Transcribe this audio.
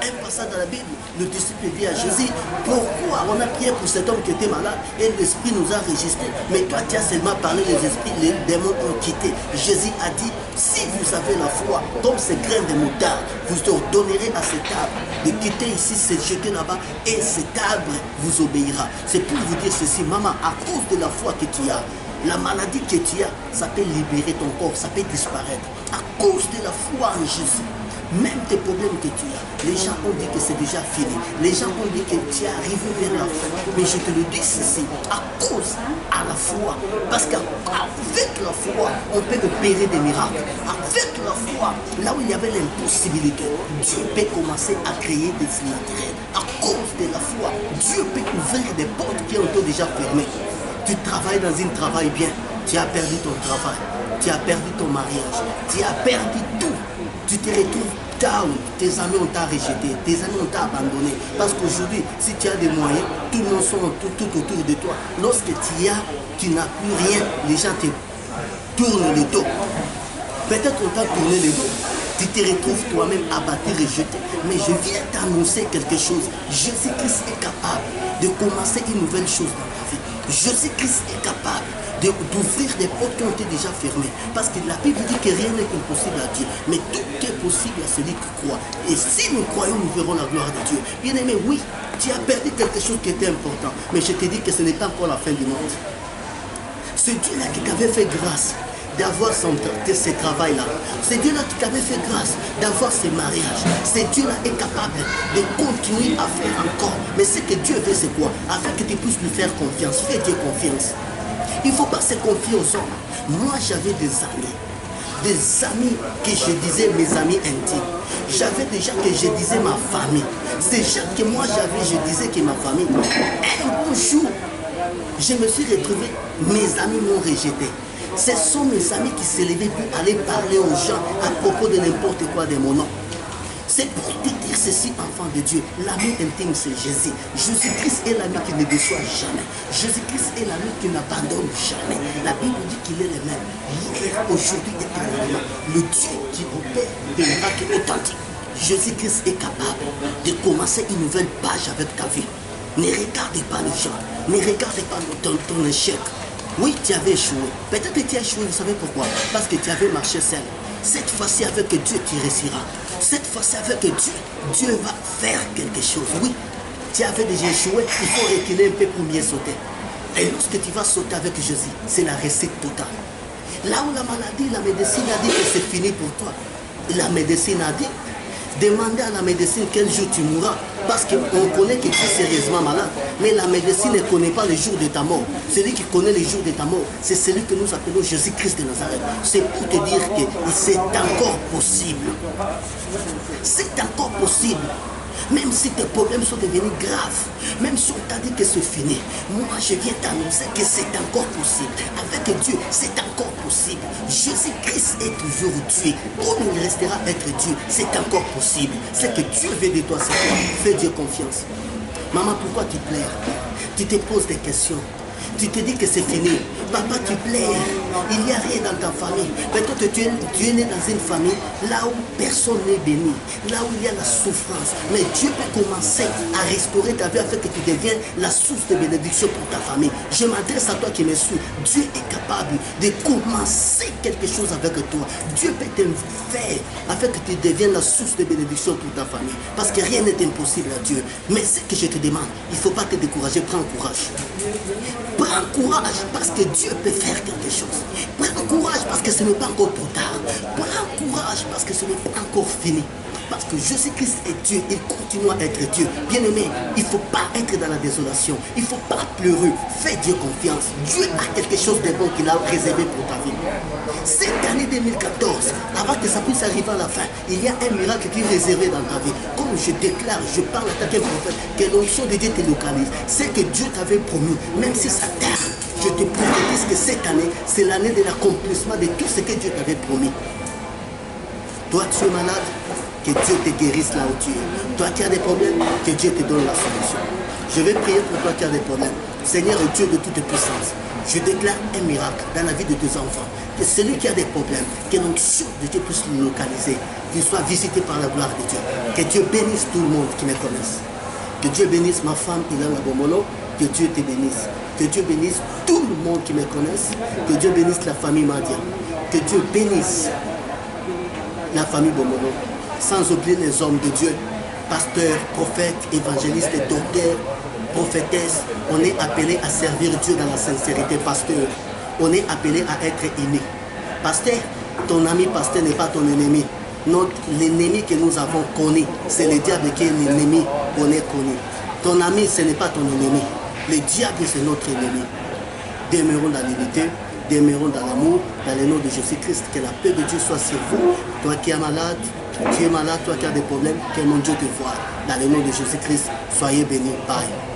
Un passage dans la Bible, le disciple dit à Jésus, pourquoi on a prié pour cet homme qui était malade et l'esprit nous a registrés, mais toi tu as seulement parlé, les esprits, les démons ont quitté. Jésus a dit, si vous avez la foi, comme ces grains de moutarde, vous ordonnerez à cet arbre de quitter ici, se jeter là-bas, et cet arbre vous obéira. C'est pour vous dire ceci, maman, à cause de la foi que tu as, la maladie que tu as, ça peut libérer ton corps, ça peut disparaître. À cause de la foi en Jésus, même tes problèmes que tu as, les gens ont dit que c'est déjà fini. Les gens ont dit que tu es arrivé vers la fin. Mais je te le dis ceci, à cause à la foi. Parce qu'avec la foi, on peut opérer des miracles. Avec la foi, là où il y avait l'impossibilité, Dieu peut commencer à créer des naturels. À cause de la foi, Dieu peut ouvrir des portes qui ont été déjà fermées. Tu travailles dans un travail bien, tu as perdu ton travail, tu as perdu ton mariage, tu as perdu tout. Tu te retrouves down, tes amis ont t'a rejeté, tes amis ont t'a abandonné. Parce qu'aujourd'hui, si tu as des moyens, tout le monde sont tout autour de toi. Lorsque tu n'as plus rien, les gens te tournent le dos. Peut-être qu'on t'a tourné le dos. Tu te retrouves toi-même abattu, rejeté. Mais je viens t'annoncer quelque chose. Jésus-Christ est capable de commencer une nouvelle chose dans ta vie. Jésus-Christ est capable d'ouvrir des portes qui ont été déjà fermées. Parce que la Bible dit que rien n'est impossible à Dieu. Mais tout est possible à celui qui croit. Et si nous croyons, nous verrons la gloire de Dieu. Bien aimé, oui, tu as perdu quelque chose qui était important. Mais je te dis que ce n'est pas encore la fin du monde. Ce Dieu-là qui t'avait fait grâce d'avoir ce travail-là. C'est Dieu-là qui t'avait fait grâce d'avoir ce mariage. C'est Dieu-là est capable de continuer à faire encore. Mais ce que Dieu veut, c'est quoi? Afin que tu puisses lui faire confiance. Fais Dieu confiance. Il ne faut pas se confier aux hommes. Moi, j'avais des amis que je disais mes amis intimes. J'avais des gens que je disais ma famille. Ces gens que moi j'avais, je disais que ma famille. Un beau jour, je me suis retrouvé, mes amis m'ont rejeté. Ce sont mes amis qui s'élevaient pour aller parler aux gens à propos de n'importe quoi de mon nom. C'est pour te dire ceci, enfant de Dieu. L'ami intime, c'est Jésus. Jésus-Christ est l'ami qui ne déçoit jamais. Jésus-Christ est l'ami qui n'abandonne jamais. La Bible dit qu'il est le même. Hier, aujourd'hui et éternellement. Le Dieu qui opère des miracles authentiques. Jésus-Christ est capable de commencer une nouvelle page avec ta vie. Ne regardez pas les gens. Ne regardez pas ton échec. Oui, tu avais échoué. Peut-être que tu as échoué, vous savez pourquoi? Parce que tu avais marché seul. Cette fois-ci, avec Dieu, tu réussiras. Cette fois-ci, avec Dieu, Dieu va faire quelque chose. Oui, tu avais déjà échoué, il faut reculer un peu pour mieux sauter. Et lorsque tu vas sauter avec Jésus, c'est la réussite totale. Là où la maladie, la médecine a dit que c'est fini pour toi. La médecine a dit, demandez à la médecine quel jour tu mourras. Parce qu'on connaît que tu es sérieusement malade. Mais la médecine ne connaît pas le jour de ta mort. Celui qui connaît le jour de ta mort, c'est celui que nous appelons Jésus-Christ de Nazareth. C'est pour te dire que c'est encore possible. C'est encore possible. Même si tes problèmes sont devenus graves, même si on t'a dit que c'est fini, moi je viens t'annoncer que c'est encore possible. Avec Dieu, c'est encore possible. Jésus-Christ est toujours Dieu. Comme il restera être Dieu, c'est encore possible. C'est que Dieu veut de toi, c'est quoi? Fais Dieu confiance. Maman, pourquoi tu pleures? Tu te poses des questions. Tu te dis que c'est fini. Papa, tu pleures. Il n'y a rien dans ta famille. Peut-être tu es né dans une famille là où personne n'est béni. Là où il y a la souffrance. Mais Dieu peut commencer à restaurer ta vie afin que tu deviennes la source de bénédiction pour ta famille. Je m'adresse à toi qui me suis. Dieu est capable de commencer quelque chose avec toi. Dieu peut te faire afin que tu deviennes la source de bénédiction pour ta famille. Parce que rien n'est impossible à Dieu. Mais ce que je te demande, il ne faut pas te décourager. Prends courage. Prends courage parce que Dieu peut faire quelque chose. Prends courage parce que ce n'est pas encore trop tard. Prends courage parce que ce n'est pas encore fini. Parce que Jésus-Christ est Dieu, il continue à être Dieu. Bien-aimé, il ne faut pas être dans la désolation. Il ne faut pas pleurer. Fais Dieu confiance. Dieu a quelque chose de bon qu'il a réservé pour ta vie. Cette année 2014, avant que ça puisse arriver à la fin, il y a un miracle qui est réservé dans ta vie. Comme je déclare, je parle à ta prophète, que l'onction de Dieu te localise. C'est que Dieu t'avait promis, même si ça tarde, je te prophétise que cette année, c'est l'année de l'accomplissement de tout ce que Dieu t'avait promis. Toi, tu es malade, que Dieu te guérisse là où tu es. Toi qui as des problèmes, que Dieu te donne la solution. Je vais prier pour toi qui as des problèmes. Seigneur et Dieu de toute puissance, je déclare un miracle dans la vie de tes enfants. Que celui qui a des problèmes, que l'onction de Dieu puisse le localiser, qu'il soit visité par la gloire de Dieu. Que Dieu bénisse tout le monde qui me connaisse. Que Dieu bénisse ma femme Ilana Bomolo. Que Dieu te bénisse. Que Dieu bénisse tout le monde qui me connaisse. Que Dieu bénisse la famille Madia. Que Dieu bénisse la famille Bomolo. Sans oublier les hommes de Dieu, pasteurs, prophètes, évangélistes, docteurs, prophétesses. On est appelé à servir Dieu dans la sincérité, pasteur. On est appelé à être aimé. Pasteur, ton ami pasteur n'est pas ton ennemi. L'ennemi que nous avons connu, c'est le diable qui est l'ennemi qu'on est connu. Ton ami, ce n'est pas ton ennemi. Le diable, c'est notre ennemi. Demeurons dans l'unité, demeurons dans l'amour, dans le nom de Jésus-Christ. Que la paix de Dieu soit sur vous. Toi qui es malade, toi qui as des problèmes, que mon Dieu te voie. Dans le nom de Jésus-Christ, soyez bénis. Bye.